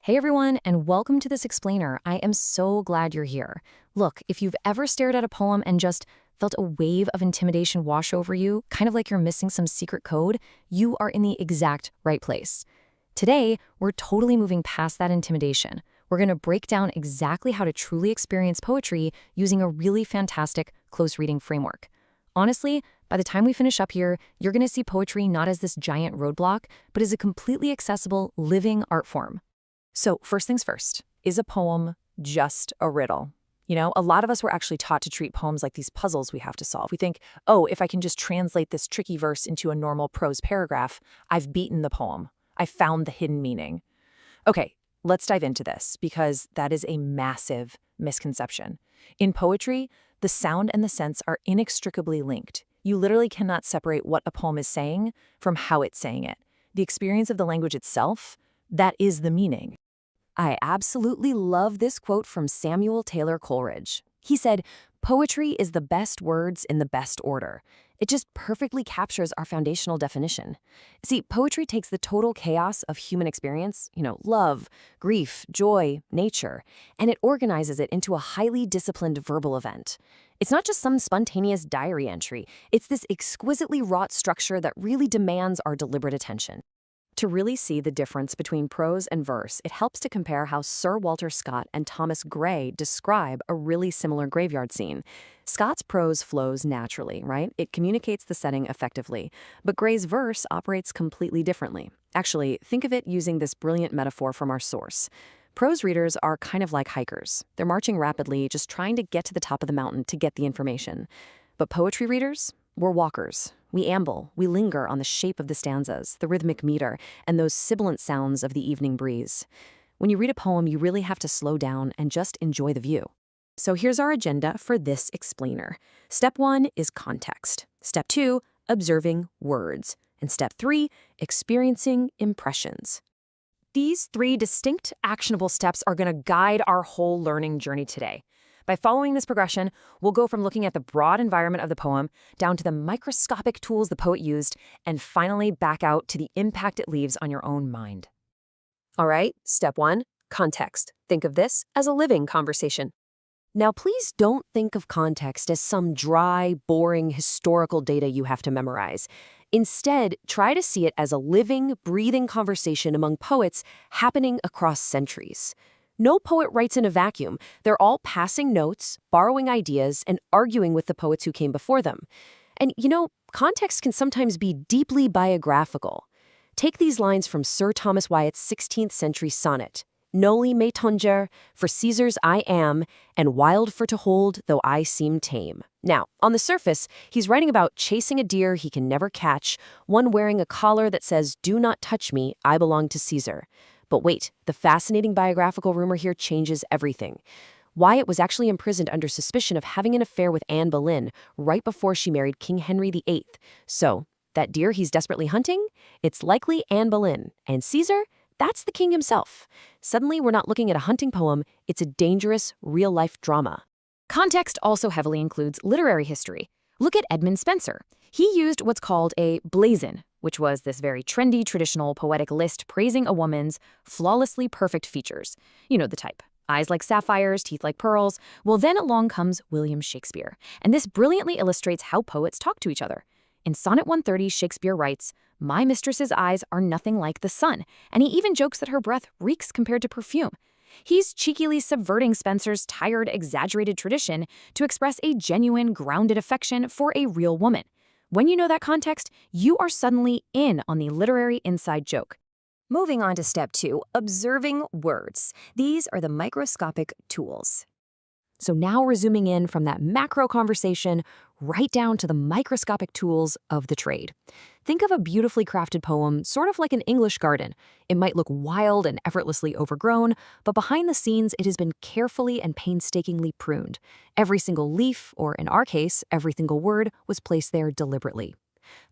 Hey everyone, and welcome to this explainer. I am so glad you're here. Look, if you've ever stared at a poem and just felt a wave of intimidation wash over you, kind of like you're missing some secret code, you are in the exact right place. Today, we're totally moving past that intimidation. We're going to break down exactly how to truly experience poetry using a really fantastic close reading framework. Honestly, by the time we finish up here, you're going to see poetry not as this giant roadblock, but as a completely accessible, living art form. So first things first, is a poem just a riddle? A lot of us were actually taught to treat poems like these puzzles we have to solve. We think, oh, if I can just translate this tricky verse into a normal prose paragraph, I've beaten the poem. I found the hidden meaning. Okay, let's dive into this because that is a massive misconception. In poetry, the sound and the sense are inextricably linked. You literally cannot separate what a poem is saying from how it's saying it. The experience of the language itself, that is the meaning. I absolutely love this quote from Samuel Taylor Coleridge. He said, "Poetry is the best words in the best order." It just perfectly captures our foundational definition. See, poetry takes the total chaos of human experience, love, grief, joy, nature, and it organizes it into a highly disciplined verbal event. It's not just some spontaneous diary entry. It's this exquisitely wrought structure that really demands our deliberate attention. To really see the difference between prose and verse, it helps to compare how Sir Walter Scott and Thomas Gray describe a really similar graveyard scene. Scott's prose flows naturally, right? It communicates the setting effectively, but Gray's verse operates completely differently. Actually, think of it using this brilliant metaphor from our source. Prose readers are kind of like hikers. They're marching rapidly, just trying to get to the top of the mountain to get the information. But poetry readers? We're walkers. We amble, we linger on the shape of the stanzas, the rhythmic meter, and those sibilant sounds of the evening breeze. When you read a poem, you really have to slow down and just enjoy the view. So here's our agenda for this explainer. Step 1 is context. Step 2, observing words. And step 3, experiencing impressions. These 3 distinct, actionable steps are going to guide our whole learning journey today. By following this progression, we'll go from looking at the broad environment of the poem down to the microscopic tools the poet used, and finally back out to the impact it leaves on your own mind. All right, step 1, context. Think of this as a living conversation. Now, please don't think of context as some dry, boring historical data you have to memorize. Instead, try to see it as a living, breathing conversation among poets happening across centuries. No poet writes in a vacuum. They're all passing notes, borrowing ideas, and arguing with the poets who came before them. And context can sometimes be deeply biographical. Take these lines from Sir Thomas Wyatt's 16th century sonnet. "Noli me tangere, for Caesar's I am, and wild for to hold, though I seem tame." Now, on the surface, he's writing about chasing a deer he can never catch, one wearing a collar that says, "Do not touch me, I belong to Caesar." But wait, the fascinating biographical rumor here changes everything. Wyatt was actually imprisoned under suspicion of having an affair with Anne Boleyn right before she married King Henry VIII. So, that deer he's desperately hunting? It's likely Anne Boleyn. And Caesar? That's the king himself. Suddenly, we're not looking at a hunting poem, it's a dangerous, real-life drama. Context also heavily includes literary history. Look at Edmund Spenser. He used what's called a blazon, which was this very trendy, traditional poetic list praising a woman's flawlessly perfect features. You know the type. Eyes like sapphires, teeth like pearls. Well, then along comes William Shakespeare. And this brilliantly illustrates how poets talk to each other. In Sonnet 130, Shakespeare writes, "My mistress's eyes are nothing like the sun," and he even jokes that her breath reeks compared to perfume. He's cheekily subverting Spenser's tired, exaggerated tradition to express a genuine, grounded affection for a real woman. When you know that context, you are suddenly in on the literary inside joke. Moving on to step 2, observing words. These are the microscopic tools. So now we're zooming in from that macro conversation right down to the microscopic tools of the trade. Think of a beautifully crafted poem, sort of like an English garden. It might look wild and effortlessly overgrown, but behind the scenes, it has been carefully and painstakingly pruned. Every single leaf, or in our case, every single word, was placed there deliberately.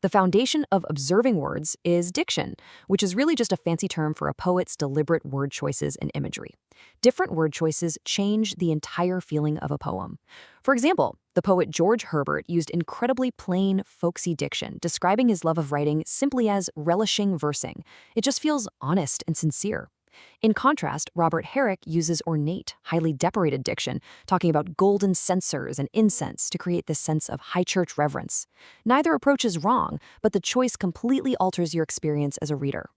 The foundation of observing words is diction, which is really just a fancy term for a poet's deliberate word choices and imagery. Different word choices change the entire feeling of a poem. For example, the poet George Herbert used incredibly plain, folksy diction, describing his love of writing simply as relishing versing. It just feels honest and sincere. In contrast, Robert Herrick uses ornate, highly decorated diction, talking about golden censers and incense to create this sense of high church reverence. Neither approach is wrong, but the choice completely alters your experience as a reader.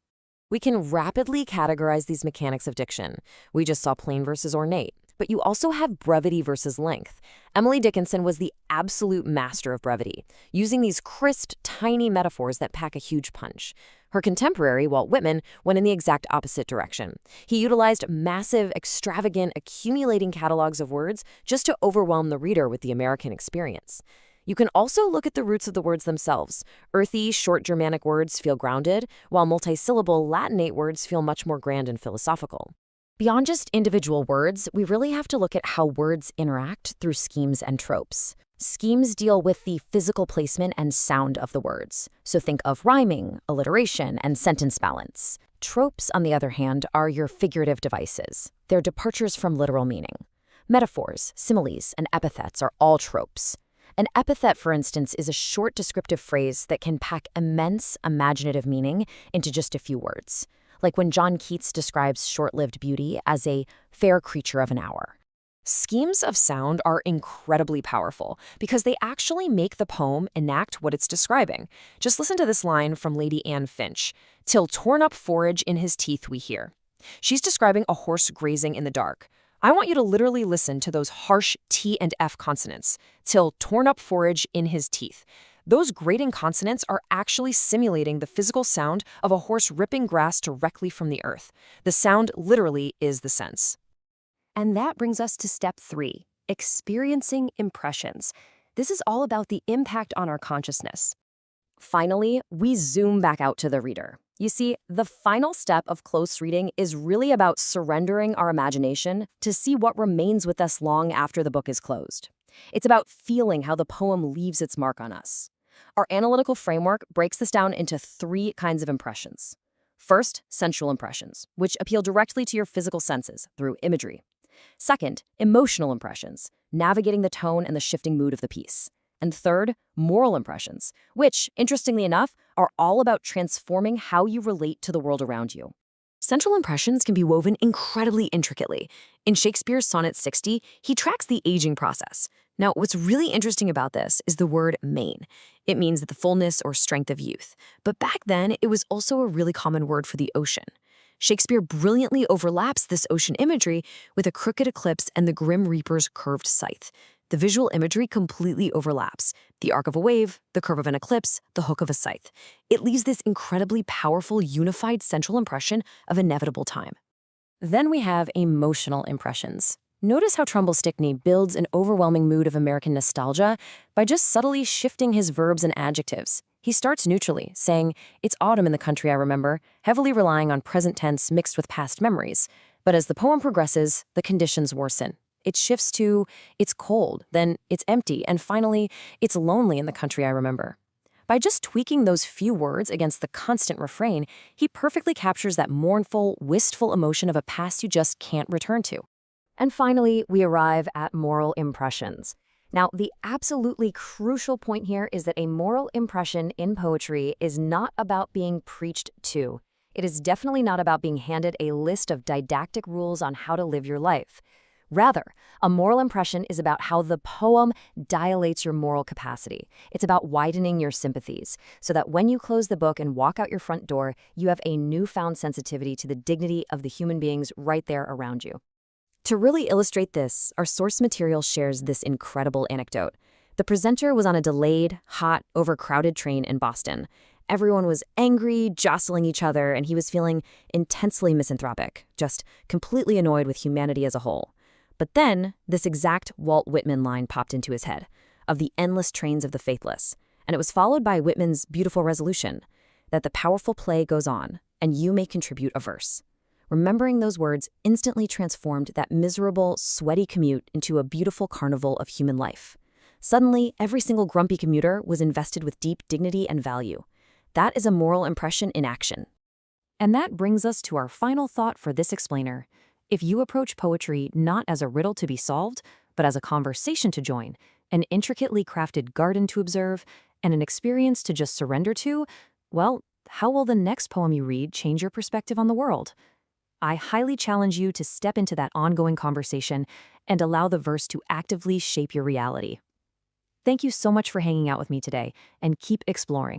We can rapidly categorize these mechanics of diction. We just saw plain versus ornate, but you also have brevity versus length. Emily Dickinson was the absolute master of brevity, using these crisp, tiny metaphors that pack a huge punch. Her contemporary, Walt Whitman, went in the exact opposite direction. He utilized massive, extravagant, accumulating catalogs of words just to overwhelm the reader with the American experience. You can also look at the roots of the words themselves. Earthy, short Germanic words feel grounded, while multisyllable Latinate words feel much more grand and philosophical. Beyond just individual words, we really have to look at how words interact through schemes and tropes. Schemes deal with the physical placement and sound of the words, so think of rhyming, alliteration, and sentence balance. Tropes, on the other hand, are your figurative devices. They're departures from literal meaning. Metaphors, similes, and epithets are all tropes. An epithet, for instance, is a short descriptive phrase that can pack immense imaginative meaning into just a few words, like when John Keats describes short-lived beauty as a fair creature of an hour. Schemes of sound are incredibly powerful because they actually make the poem enact what it's describing. Just listen to this line from Lady Anne Finch, "Till torn up forage in his teeth we hear." She's describing a horse grazing in the dark. I want you to literally listen to those harsh T and F consonants, "till torn up forage in his teeth." Those grating consonants are actually simulating the physical sound of a horse ripping grass directly from the earth. The sound literally is the sense. And that brings us to step 3, experiencing impressions. This is all about the impact on our consciousness. Finally, we zoom back out to the reader. You see, the final step of close reading is really about surrendering our imagination to see what remains with us long after the book is closed. It's about feeling how the poem leaves its mark on us. Our analytical framework breaks this down into 3 kinds of impressions. First, sensual impressions, which appeal directly to your physical senses through imagery. Second, emotional impressions, navigating the tone and the shifting mood of the piece. And third, moral impressions, which, interestingly enough, are all about transforming how you relate to the world around you. Central impressions can be woven incredibly intricately. In Shakespeare's Sonnet 60, he tracks the aging process. Now, what's really interesting about this is the word main. It means the fullness or strength of youth. But back then, it was also a really common word for the ocean. Shakespeare brilliantly overlaps this ocean imagery with a crooked eclipse and the Grim Reaper's curved scythe. The visual imagery completely overlaps. The arc of a wave, the curve of an eclipse, the hook of a scythe. It leaves this incredibly powerful, unified central impression of inevitable time. Then we have emotional impressions. Notice how Trumbull Stickney builds an overwhelming mood of American nostalgia by just subtly shifting his verbs and adjectives. He starts neutrally, saying, "It's autumn in the country I remember," heavily relying on present tense mixed with past memories. But as the poem progresses, the conditions worsen. It shifts to, "It's cold," then "It's empty," and finally, "It's lonely in the country I remember." By just tweaking those few words against the constant refrain, he perfectly captures that mournful, wistful emotion of a past you just can't return to. And finally, we arrive at moral impressions. Now, the absolutely crucial point here is that a moral impression in poetry is not about being preached to. It is definitely not about being handed a list of didactic rules on how to live your life. Rather, a moral impression is about how the poem dilates your moral capacity. It's about widening your sympathies, so that when you close the book and walk out your front door, you have a newfound sensitivity to the dignity of the human beings right there around you. To really illustrate this, our source material shares this incredible anecdote. The presenter was on a delayed, hot, overcrowded train in Boston. Everyone was angry, jostling each other, and he was feeling intensely misanthropic, just completely annoyed with humanity as a whole. But then, this exact Walt Whitman line popped into his head, of the endless trains of the faithless, and it was followed by Whitman's beautiful resolution, that the powerful play goes on, and you may contribute a verse. Remembering those words instantly transformed that miserable, sweaty commute into a beautiful carnival of human life. Suddenly, every single grumpy commuter was invested with deep dignity and value. That is a moral impression in action. And that brings us to our final thought for this explainer. If you approach poetry not as a riddle to be solved, but as a conversation to join, an intricately crafted garden to observe, and an experience to just surrender to, well, how will the next poem you read change your perspective on the world? I highly challenge you to step into that ongoing conversation and allow the verse to actively shape your reality. Thank you so much for hanging out with me today, and keep exploring.